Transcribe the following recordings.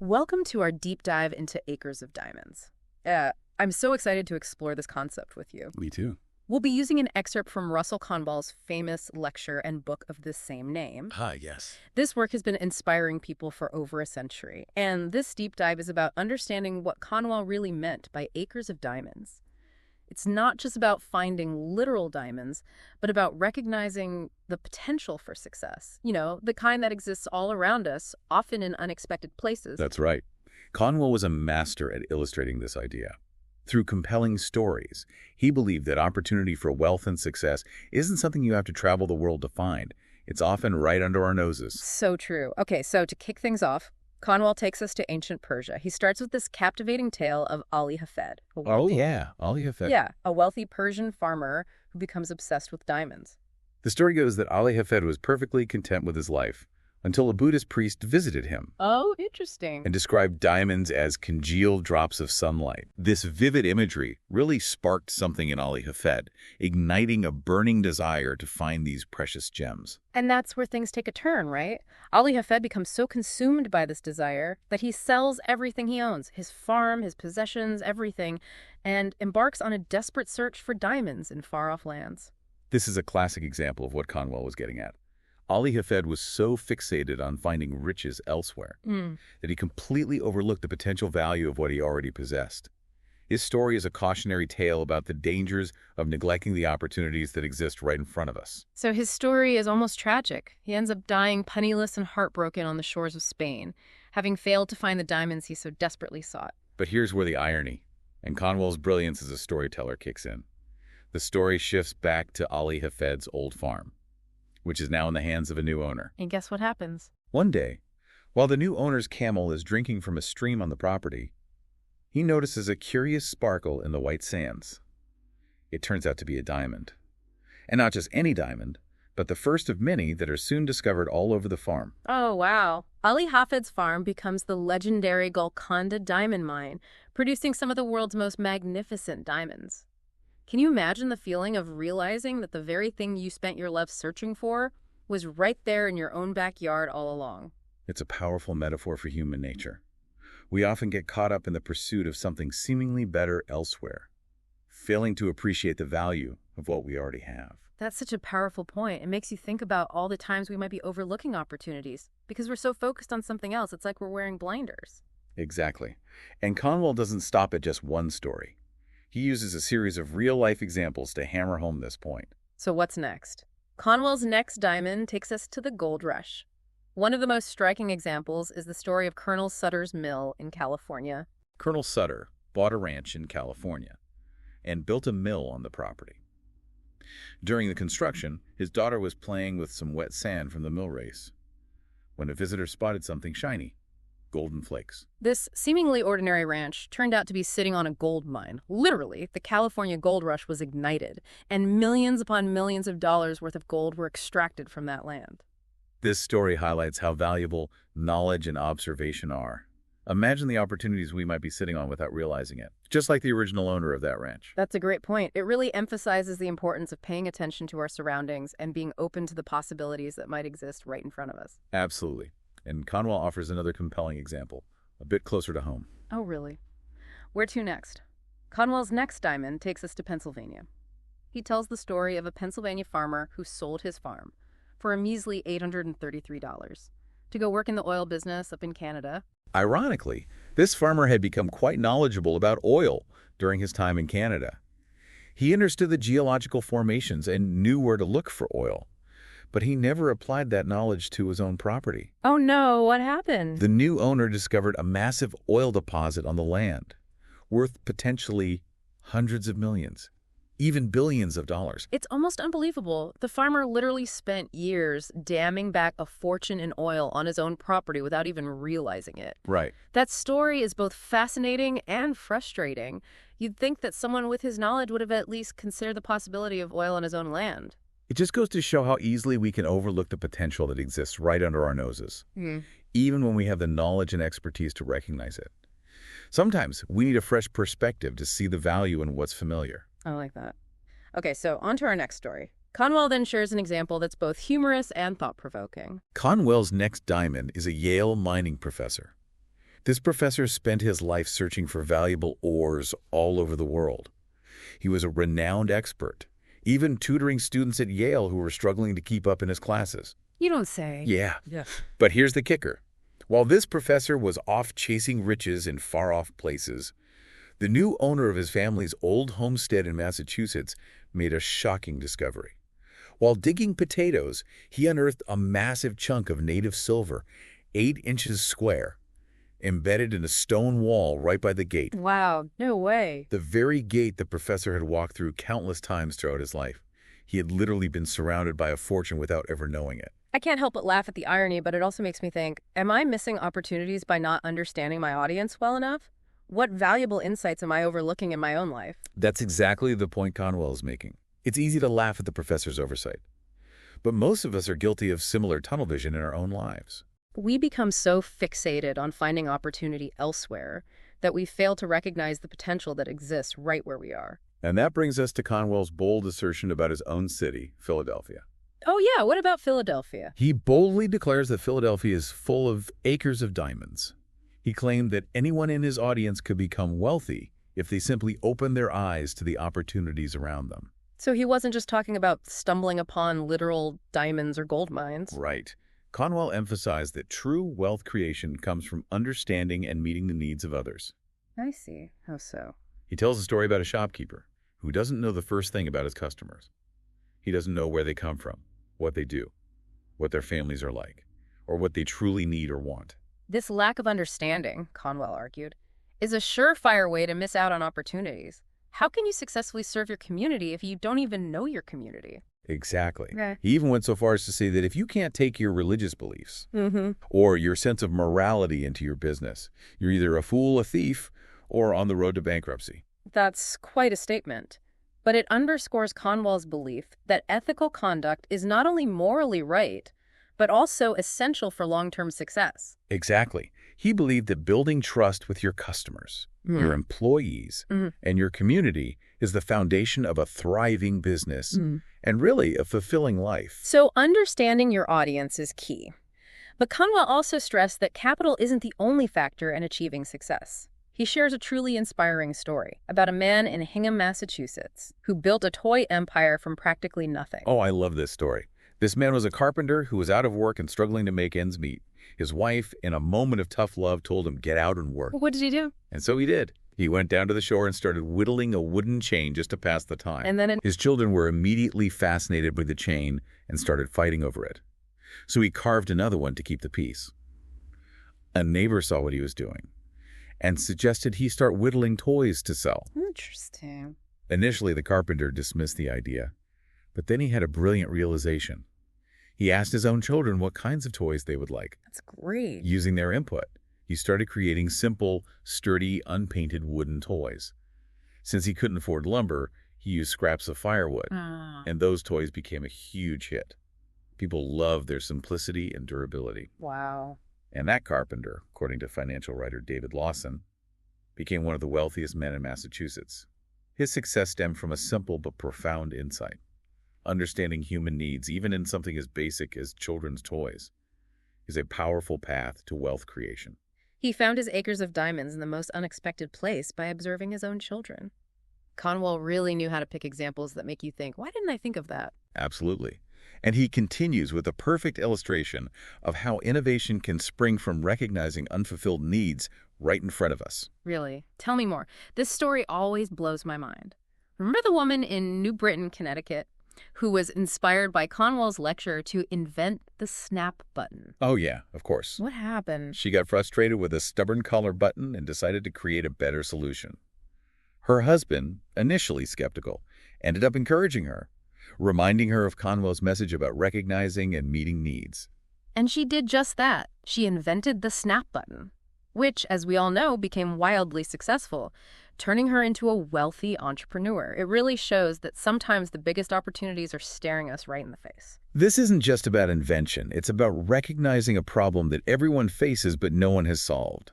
Welcome to our deep dive into acres of diamonds. I'm so excited to explore this concept with you. Me too. We'll be using an excerpt from Russell Conwell's famous lecture and book of the same name. Yes. This work has been inspiring people for over a century, and this deep dive is about understanding what Conwell really meant by acres of diamonds. It's not just about finding literal diamonds, but about recognizing the potential for success. You know, the kind that exists all around us, often in unexpected places. That's right. Conwell was a master at illustrating this idea. Through compelling stories, he believed that opportunity for wealth and success isn't something you have to travel the world to find. It's often right under our noses. So true. Okay, so to kick things off, Conwell takes us to ancient Persia. He starts with this captivating tale of Ali Hafed. Ali Hafed. Yeah, a wealthy Persian farmer who becomes obsessed with diamonds. The story goes that Ali Hafed was perfectly content with his life until a Buddhist priest visited him. Oh, interesting. And described diamonds as congealed drops of sunlight. This vivid imagery really sparked something in Ali Hafed, igniting a burning desire to find these precious gems. And that's where things take a turn, right? Ali Hafed becomes so consumed by this desire that he sells everything he owns, his farm, his possessions, everything, and embarks on a desperate search for diamonds in far-off lands. This is a classic example of what Conwell was getting at. Ali Hafed was so fixated on finding riches elsewhere that he completely overlooked the potential value of what he already possessed. His story is a cautionary tale about the dangers of neglecting the opportunities that exist right in front of us. So his story is almost tragic. He ends up dying penniless and heartbroken on the shores of Spain, having failed to find the diamonds he so desperately sought. But here's where the irony and Conwell's brilliance as a storyteller kicks in. The story shifts back to Ali Hafed's old farm, which is now in the hands of a new owner. And guess what happens? One day, while the new owner's camel is drinking from a stream on the property, he notices a curious sparkle in the white sands. It turns out to be a diamond. And not just any diamond, but the first of many that are soon discovered all over the farm. Oh, wow. Ali Hafed's farm becomes the legendary Golconda diamond mine, producing some of the world's most magnificent diamonds. Can you imagine the feeling of realizing that the very thing you spent your life searching for was right there in your own backyard all along? It's a powerful metaphor for human nature. We often get caught up in the pursuit of something seemingly better elsewhere, failing to appreciate the value of what we already have. That's such a powerful point. It makes you think about all the times we might be overlooking opportunities because we're so focused on something else. It's like we're wearing blinders. Exactly. And Conwell doesn't stop at just one story. He uses a series of real-life examples to hammer home this point. So what's next? Conwell's next diamond takes us to the gold rush. One of the most striking examples is the story of Colonel Sutter's mill in California. Colonel Sutter bought a ranch in California and built a mill on the property. During the construction, his daughter was playing with some wet sand from the mill race when a visitor spotted something shiny. Golden flakes. This seemingly ordinary ranch turned out to be sitting on a gold mine. Literally, the California gold rush was ignited, and millions upon millions of dollars worth of gold were extracted from that land. This story highlights how valuable knowledge and observation are. Imagine the opportunities we might be sitting on without realizing it, just like the original owner of that ranch. That's a great point. It really emphasizes the importance of paying attention to our surroundings and being open to the possibilities that might exist right in front of us. Absolutely. And Conwell offers another compelling example, a bit closer to home. Oh, really? Where to next? Conwell's next diamond takes us to Pennsylvania. He tells the story of a Pennsylvania farmer who sold his farm for a measly $833 to go work in the oil business up in Canada. Ironically, this farmer had become quite knowledgeable about oil during his time in Canada. He understood the geological formations and knew where to look for oil. But he never applied that knowledge to his own property. Oh no, what happened? The new owner discovered a massive oil deposit on the land, worth potentially hundreds of millions, even billions of dollars. It's almost unbelievable. The farmer literally spent years damming back a fortune in oil on his own property without even realizing it. Right. That story is both fascinating and frustrating. You'd think that someone with his knowledge would have at least considered the possibility of oil on his own land. It just goes to show how easily we can overlook the potential that exists right under our noses, even when we have the knowledge and expertise to recognize it. Sometimes we need a fresh perspective to see the value in what's familiar. I like that. Okay, so on to our next story. Conwell then shares an example that's both humorous and thought-provoking. Conwell's next diamond is a Yale mining professor. This professor spent his life searching for valuable ores all over the world. He was a renowned expert, even tutoring students at Yale who were struggling to keep up in his classes. You don't say. Yeah. Yeah. But here's the kicker. While this professor was off chasing riches in far-off places, the new owner of his family's old homestead in Massachusetts made a shocking discovery. While digging potatoes, he unearthed a massive chunk of native silver, 8 inches square, embedded in a stone wall right by the gate. Wow, no way. The very gate the professor had walked through countless times throughout his life. He had literally been surrounded by a fortune without ever knowing it. I can't help but laugh at the irony, but it also makes me think, am I missing opportunities by not understanding my audience well enough? What valuable insights am I overlooking in my own life? That's exactly the point Conwell is making. It's easy to laugh at the professor's oversight. But most of us are guilty of similar tunnel vision in our own lives. We become so fixated on finding opportunity elsewhere that we fail to recognize the potential that exists right where we are. And that brings us to Conwell's bold assertion about his own city, Philadelphia. Oh yeah, what about Philadelphia? He boldly declares that Philadelphia is full of acres of diamonds. He claimed that anyone in his audience could become wealthy if they simply opened their eyes to the opportunities around them. So he wasn't just talking about stumbling upon literal diamonds or gold mines. Right. Conwell emphasized that true wealth creation comes from understanding and meeting the needs of others. I see. How so? He tells a story about a shopkeeper who doesn't know the first thing about his customers. He doesn't know where they come from, what they do, what their families are like, or what they truly need or want. This lack of understanding, Conwell argued, is a surefire way to miss out on opportunities. How can you successfully serve your community if you don't even know your community? Exactly. Okay. He even went so far as to say that if you can't take your religious beliefs or your sense of morality into your business, you're either a fool, a thief, or on the road to bankruptcy. That's quite a statement. But it underscores Conwell's belief that ethical conduct is not only morally right, but also essential for long-term success. Exactly. He believed that building trust with your customers, your employees, and your community is the foundation of a thriving business and really a fulfilling life. So understanding your audience is key. But Conwell also stressed that capital isn't the only factor in achieving success. He shares a truly inspiring story about a man in Hingham, Massachusetts, who built a toy empire from practically nothing. Oh, I love this story. This man was a carpenter who was out of work and struggling to make ends meet. His wife, in a moment of tough love, told him, "Get out and work." What did he do? And so he did. He went down to the shore and started whittling a wooden chain just to pass the time. And then His children were immediately fascinated with the chain and started fighting over it. So he carved another one to keep the peace. A neighbor saw what he was doing and suggested he start whittling toys to sell. Interesting. Initially, the carpenter dismissed the idea, but then he had a brilliant realization. He asked his own children what kinds of toys they would like. That's great. Using their input, he started creating simple, sturdy, unpainted wooden toys. Since he couldn't afford lumber, he used scraps of firewood, and those toys became a huge hit. People loved their simplicity and durability. Wow. And that carpenter, according to financial writer David Lawson, became one of the wealthiest men in Massachusetts. His success stemmed from a simple but profound insight. Understanding human needs, even in something as basic as children's toys, is a powerful path to wealth creation. He found his acres of diamonds in the most unexpected place by observing his own children. Conwell really knew how to pick examples that make you think, why didn't I think of that? Absolutely. And he continues with a perfect illustration of how innovation can spring from recognizing unfulfilled needs right in front of us. Really? Tell me more. This story always blows my mind. Remember the woman in New Britain, Connecticut, who was inspired by Conwell's lecture to invent the snap button? Oh yeah, of course. What happened? She got frustrated with a stubborn collar button and decided to create a better solution. Her husband, initially skeptical, ended up encouraging her, reminding her of Conwell's message about recognizing and meeting needs. And she did just that. She invented the snap button, which, as we all know, became wildly successful, turning her into a wealthy entrepreneur. It really shows that sometimes the biggest opportunities are staring us right in the face. This isn't just about invention. It's about recognizing a problem that everyone faces but no one has solved.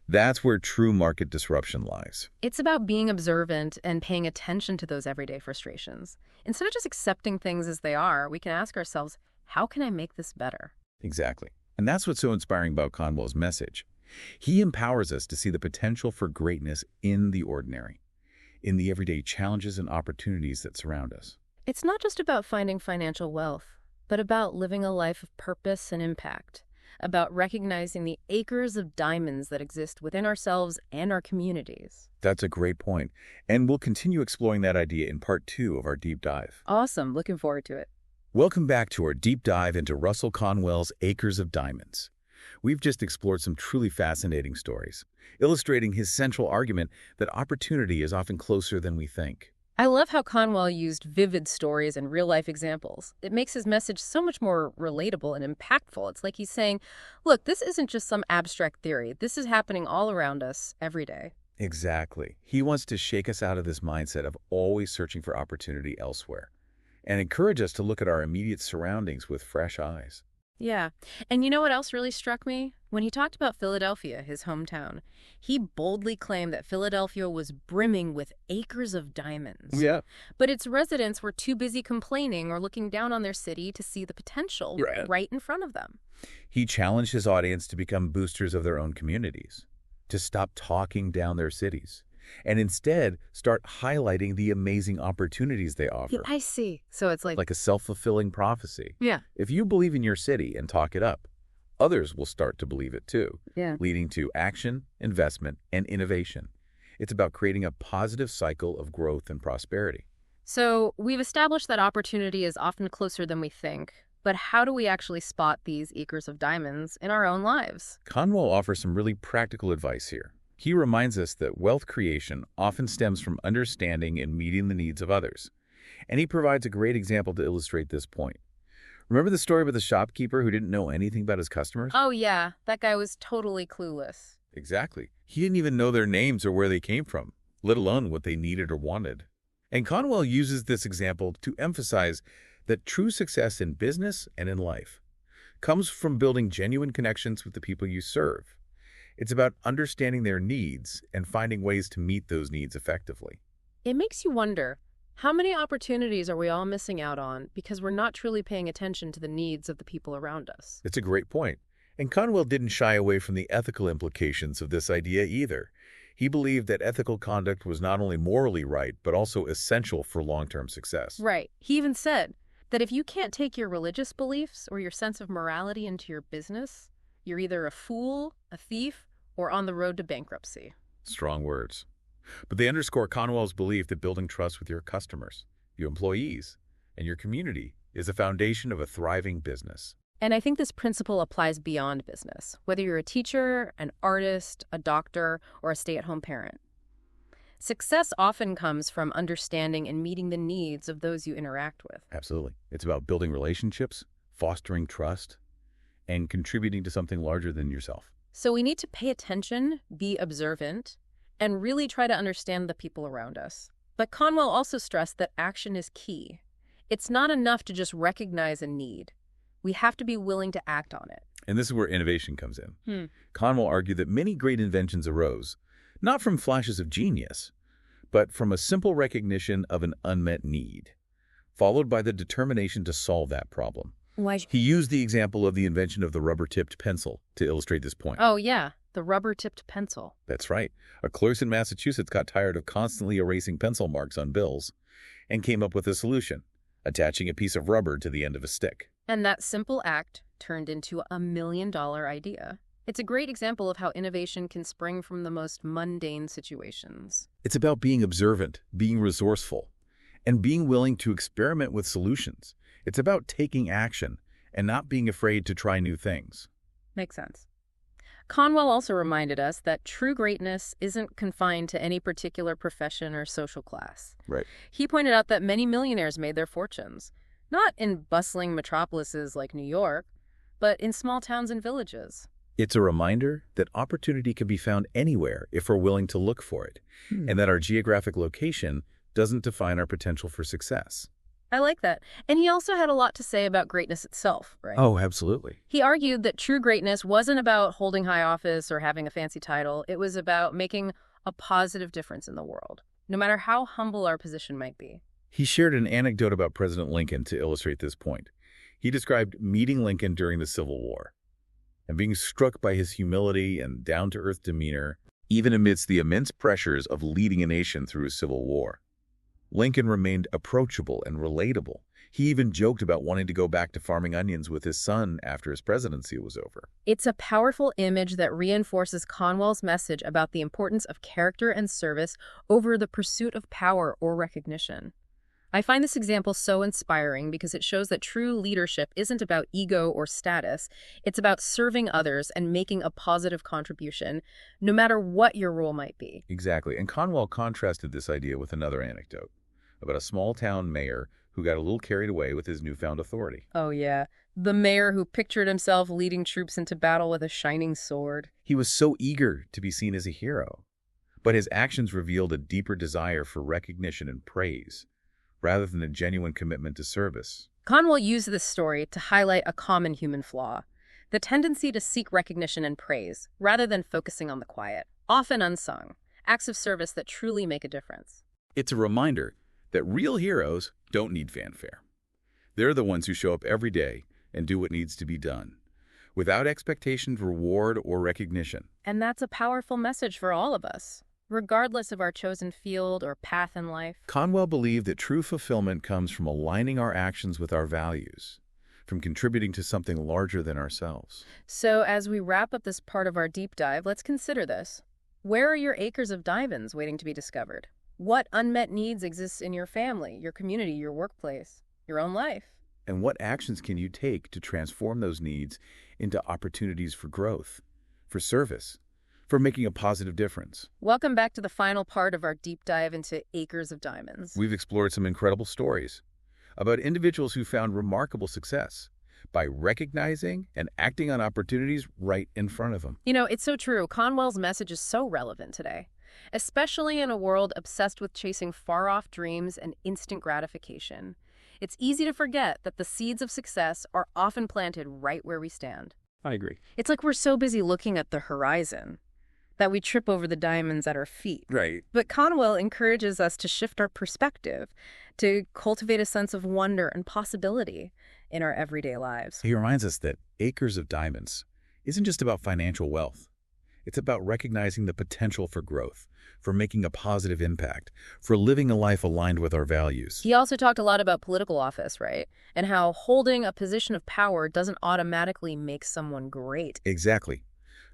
That's where true market disruption lies. It's about being observant and paying attention to those everyday frustrations. Instead of just accepting things as they are, we can ask ourselves, how can I make this better? Exactly. And that's what's so inspiring about Conwell's message. He empowers us to see the potential for greatness in the ordinary, in the everyday challenges and opportunities that surround us. It's not just about finding financial wealth, but about living a life of purpose and impact, about recognizing the acres of diamonds that exist within ourselves and our communities. That's a great point, and we'll continue exploring that idea in part 2 of our deep dive. Awesome. Looking forward to it. Welcome back to our deep dive into Russell Conwell's Acres of Diamonds. We've just explored some truly fascinating stories, illustrating his central argument that opportunity is often closer than we think. I love how Conwell used vivid stories and real-life examples. It makes his message so much more relatable and impactful. It's like he's saying, look, this isn't just some abstract theory. This is happening all around us every day. Exactly. He wants to shake us out of this mindset of always searching for opportunity elsewhere and encourage us to look at our immediate surroundings with fresh eyes. Yeah. And you know what else really struck me? When he talked about Philadelphia, his hometown, he boldly claimed that Philadelphia was brimming with acres of diamonds. Yeah. But its residents were too busy complaining or looking down on their city to see the potential right in front of them. He challenged his audience to become boosters of their own communities, to stop talking down their cities, and instead start highlighting the amazing opportunities they offer. Yeah, I see. So it's like A self-fulfilling prophecy. Yeah. If you believe in your city and talk it up, others will start to believe it too, Yeah. leading to action, investment, and innovation. It's about creating a positive cycle of growth and prosperity. So we've established that opportunity is often closer than we think. But how do we actually spot these acres of diamonds in our own lives? Conwell offers some really practical advice here. He reminds us that wealth creation often stems from understanding and meeting the needs of others. And he provides a great example to illustrate this point. Remember the story about the shopkeeper who didn't know anything about his customers? Oh, yeah. That guy was totally clueless. Exactly. He didn't even know their names or where they came from, let alone what they needed or wanted. And Conwell uses this example to emphasize that true success in business and in life comes from building genuine connections with the people you serve. It's about understanding their needs and finding ways to meet those needs effectively. It makes you wonder, how many opportunities are we all missing out on because we're not truly paying attention to the needs of the people around us? It's a great point. And Conwell didn't shy away from the ethical implications of this idea either. He believed that ethical conduct was not only morally right, but also essential for long-term success. Right. He even said that if you can't take your religious beliefs or your sense of morality into your business, you're either a fool, a thief, or on the road to bankruptcy. Strong words. But they underscore Conwell's belief that building trust with your customers, your employees, and your community is the foundation of a thriving business. And I think this principle applies beyond business, whether you're a teacher, an artist, a doctor, or a stay-at-home parent. Success often comes from understanding and meeting the needs of those you interact with. Absolutely. It's about building relationships, fostering trust, and contributing to something larger than yourself. So we need to pay attention, be observant, and really try to understand the people around us. But Conwell also stressed that action is key. It's not enough to just recognize a need. We have to be willing to act on it. And this is where innovation comes in. Conwell argued that many great inventions arose, not from flashes of genius, but from a simple recognition of an unmet need, followed by the determination to solve that problem. He used the example of the invention of the rubber-tipped pencil to illustrate this point. Oh, yeah, the rubber-tipped pencil. That's right. A clerk in Massachusetts got tired of constantly erasing pencil marks on bills and came up with a solution, attaching a piece of rubber to the end of a stick. And that simple act turned into $1 million idea. It's a great example of how innovation can spring from the most mundane situations. It's about being observant, being resourceful, and being willing to experiment with solutions. It's about taking action and not being afraid to try new things. Makes sense. Conwell also reminded us that true greatness isn't confined to any particular profession or social class. Right. He pointed out that many millionaires made their fortunes, not in bustling metropolises like New York, but in small towns and villages. It's a reminder that opportunity can be found anywhere if we're willing to look for it, and that our geographic location doesn't define our potential for success. I like that. And he also had a lot to say about greatness itself, right? Oh, absolutely. He argued that true greatness wasn't about holding high office or having a fancy title. It was about making a positive difference in the world, no matter how humble our position might be. He shared an anecdote about President Lincoln to illustrate this point. He described meeting Lincoln during the Civil War. and being struck by his humility and down-to-earth demeanor, even amidst the immense pressures of leading a nation through a civil war. Lincoln remained approachable and relatable. He even joked about wanting to go back to farming onions with his son after his presidency was over. It's a powerful image that reinforces Conwell's message about the importance of character and service over the pursuit of power or recognition. I find this example so inspiring because it shows that true leadership isn't about ego or status. It's about serving others and making a positive contribution, no matter what your role might be. Exactly, and Conwell contrasted this idea with another anecdote about a small-town mayor who got a little carried away with his newfound authority. Oh yeah, the mayor who pictured himself leading troops into battle with a shining sword. He was so eager to be seen as a hero, but his actions revealed a deeper desire for recognition and praise, rather than a genuine commitment to service. Conwell used this story to highlight a common human flaw, the tendency to seek recognition and praise, rather than focusing on the quiet, often unsung, acts of service that truly make a difference. It's a reminder that real heroes don't need fanfare. They're the ones who show up every day and do what needs to be done, without expectation of reward or recognition. And that's a powerful message for all of us, regardless of our chosen field or path in life. Conwell believed that true fulfillment comes from aligning our actions with our values, from contributing to something larger than ourselves. So as we wrap up this part of our deep dive, let's consider this. Where are your acres of diamonds waiting to be discovered? What unmet needs exist in your family, your community, your workplace, your own life? And what actions can you take to transform those needs into opportunities for growth, for service, for making a positive difference? Welcome back to the final part of our deep dive into acres of diamonds. We've explored some incredible stories about individuals who found remarkable success by recognizing and acting on opportunities right in front of them. You know, it's so true. Conwell's message is so relevant today, especially in a world obsessed with chasing far-off dreams and instant gratification. It's easy to forget that the seeds of success are often planted right where we stand. I agree. It's like we're so busy looking at the horizon that we trip over the diamonds at our feet. Right. But Conwell encourages us to shift our perspective, to cultivate a sense of wonder and possibility in our everyday lives. He reminds us that acres of diamonds isn't just about financial wealth. It's about recognizing the potential for growth, for making a positive impact, for living a life aligned with our values. He also talked a lot about political office, right? And how holding a position of power doesn't automatically make someone great. Exactly.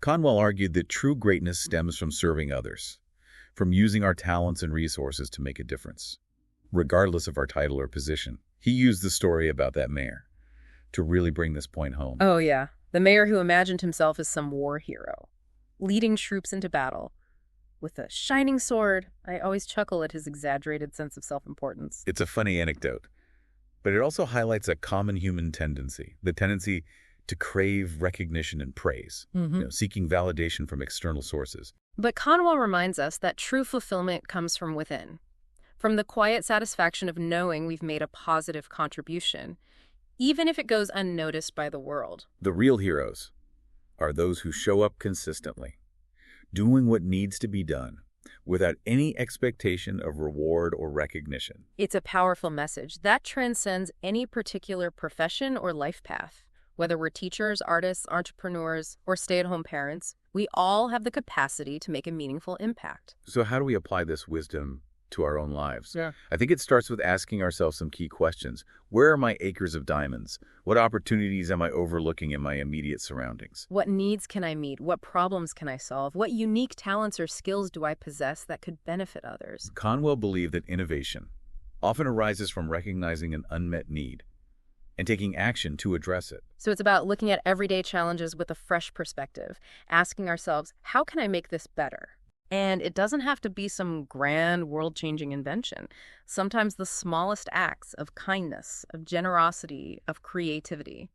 Conwell argued that true greatness stems from serving others, from using our talents and resources to make a difference, regardless of our title or position. He used the story about that mayor to really bring this point home. Oh yeah, the mayor who imagined himself as some war hero, leading troops into battle with a shining sword. I always chuckle at his exaggerated sense of self-importance. It's a funny anecdote, but it also highlights a common human tendency, the tendency to crave recognition and praise, seeking validation from external sources. But Conwell reminds us that true fulfillment comes from within, from the quiet satisfaction of knowing we've made a positive contribution, even if it goes unnoticed by the world. The real heroes are those who show up consistently, doing what needs to be done without any expectation of reward or recognition. It's a powerful message that transcends any particular profession or life path. Whether we're teachers, artists, entrepreneurs, or stay-at-home parents, we all have the capacity to make a meaningful impact. So how do we apply this wisdom to our own lives? Yeah. I think it starts with asking ourselves some key questions. Where are my acres of diamonds? What opportunities am I overlooking in my immediate surroundings? What needs can I meet? What problems can I solve? What unique talents or skills do I possess that could benefit others? Conwell believed that innovation often arises from recognizing an unmet need and taking action to address it. So it's about looking at everyday challenges with a fresh perspective, asking ourselves, how can I make this better? And it doesn't have to be some grand, world-changing invention. Sometimes the smallest acts of kindness, of generosity, of creativity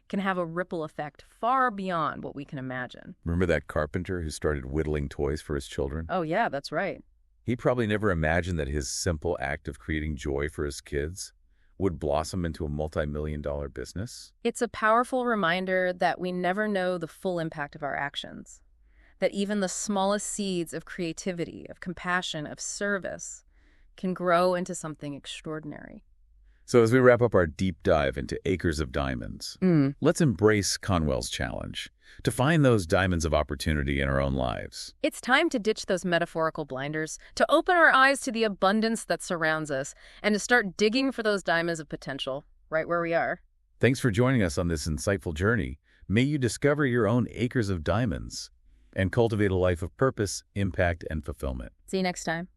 can have a ripple effect far beyond what we can imagine. Remember that carpenter who started whittling toys for his children? Oh yeah, that's right. He probably never imagined that his simple act of creating joy for his kids would blossom into a multi-million-dollar business. It's a powerful reminder that we never know the full impact of our actions, that even the smallest seeds of creativity, of compassion, of service can grow into something extraordinary. So as we wrap up our deep dive into acres of diamonds, let's embrace Conwell's challenge. to find those diamonds of opportunity in our own lives. It's time to ditch those metaphorical blinders, to open our eyes to the abundance that surrounds us, and to start digging for those diamonds of potential, right where we are. Thanks for joining us on this insightful journey. May you discover your own acres of diamonds and cultivate a life of purpose, impact, and fulfillment. See you next time.